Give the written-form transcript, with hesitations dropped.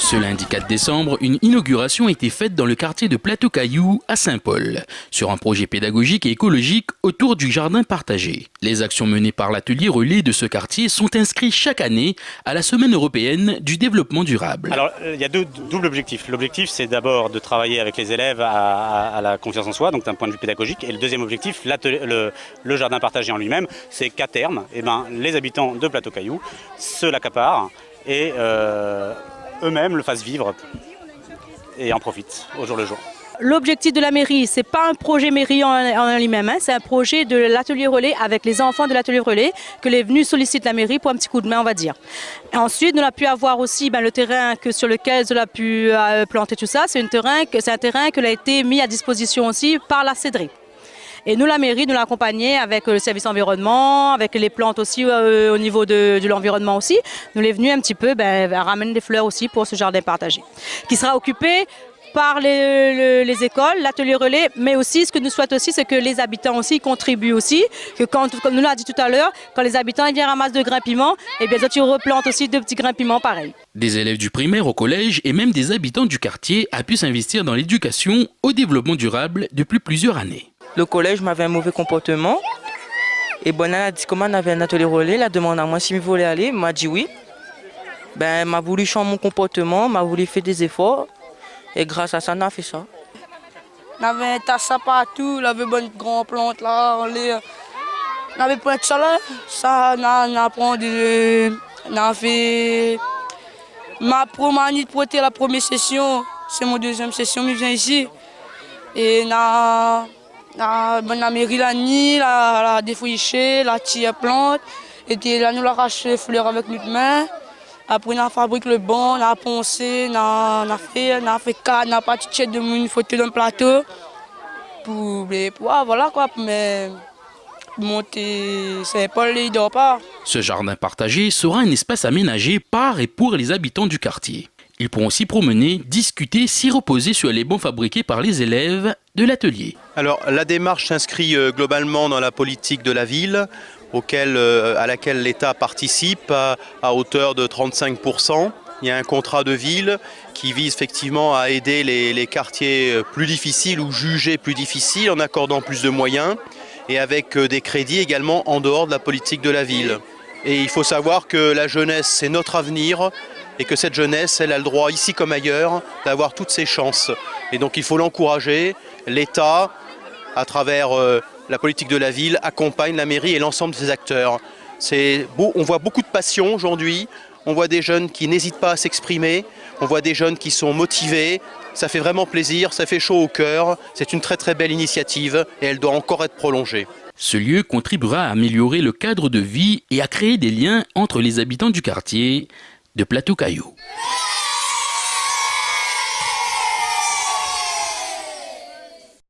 Ce lundi 4 décembre, une inauguration a été faite dans le quartier de Plateau-Caillou à Saint-Paul, sur un projet pédagogique et écologique autour du jardin partagé. Les actions menées par l'atelier relais de ce quartier sont inscrites chaque année à la Semaine européenne du développement durable. Alors, il y a deux doubles objectifs. L'objectif, c'est d'abord de travailler avec les élèves à la confiance en soi, donc d'un point de vue pédagogique. Et le deuxième objectif, le jardin partagé en lui-même, c'est qu'à terme, les habitants de Plateau-Caillou se l'accaparent et eux-mêmes le fassent vivre et en profitent au jour le jour. L'objectif de la mairie, ce n'est pas un projet mairie en lui-même, c'est un projet de l'atelier relais avec les enfants de l'atelier relais que les venus sollicitent la mairie pour un petit coup de main, on va dire. Et ensuite, on a pu avoir aussi le terrain sur lequel on a pu planter tout ça. C'est un terrain qui a été mis à disposition aussi par la CEDRI. Et nous, la mairie, nous l'accompagnons avec le service environnement, avec les plantes aussi au niveau de l'environnement aussi. Nous les venus un petit peu ramener des fleurs aussi pour ce jardin partagé, qui sera occupé par les écoles, l'atelier relais, mais aussi ce que nous souhaitons aussi, c'est que les habitants aussi contribuent aussi, que comme nous l'a dit tout à l'heure, quand les habitants ils viennent ramasser de grains piments, et bien ils replantent aussi de petits grains piments pareil. Des élèves du primaire au collège et même des habitants du quartier a pu s'investir dans l'éducation au développement durable depuis plusieurs années. Le collège m'avait un mauvais comportement. Et bon, elle a dit comment on avait un atelier relais. Elle a demandé à moi si je voulais aller. M'a dit oui. Elle m'a voulu changer mon comportement, m'a voulu faire des efforts. Et grâce à ça, on a fait ça. On avait un tas partout, on avait bonne grande plante là. On avait plein de ça là. Ça, on a fait ma première de la première session. C'est mon deuxième session, je viens ici. Et la mairie la nid, la défriché, la tire plante. Et là, nous l'arrache les fleurs avec notre main. Après, on a fabriqué le banc, on a poncé, on a fait cadre, on a pas de de une photo d'un plateau. Pour voilà quoi, mais monter Saint-Paul, il dort pas. Ce jardin partagé sera un espace aménagé par et pour les habitants du quartier. Ils pourront s'y promener, discuter, s'y reposer sur les bancs fabriqués par les élèves de l'atelier. Alors la démarche s'inscrit globalement dans la politique de la ville, à laquelle l'État participe à hauteur de 35%. Il y a un contrat de ville qui vise effectivement à aider les quartiers plus difficiles ou jugés plus difficiles en accordant plus de moyens et avec des crédits également en dehors de la politique de la ville. Et il faut savoir que la jeunesse, c'est notre avenir. Et que cette jeunesse, elle a le droit, ici comme ailleurs, d'avoir toutes ses chances. Et donc il faut l'encourager. L'État, à travers la politique de la ville, accompagne la mairie et l'ensemble de ses acteurs. On voit beaucoup de passion aujourd'hui. On voit des jeunes qui n'hésitent pas à s'exprimer. On voit des jeunes qui sont motivés. Ça fait vraiment plaisir, ça fait chaud au cœur. C'est une très très belle initiative et elle doit encore être prolongée. Ce lieu contribuera à améliorer le cadre de vie et à créer des liens entre les habitants du quartier de Plateau-Caillou.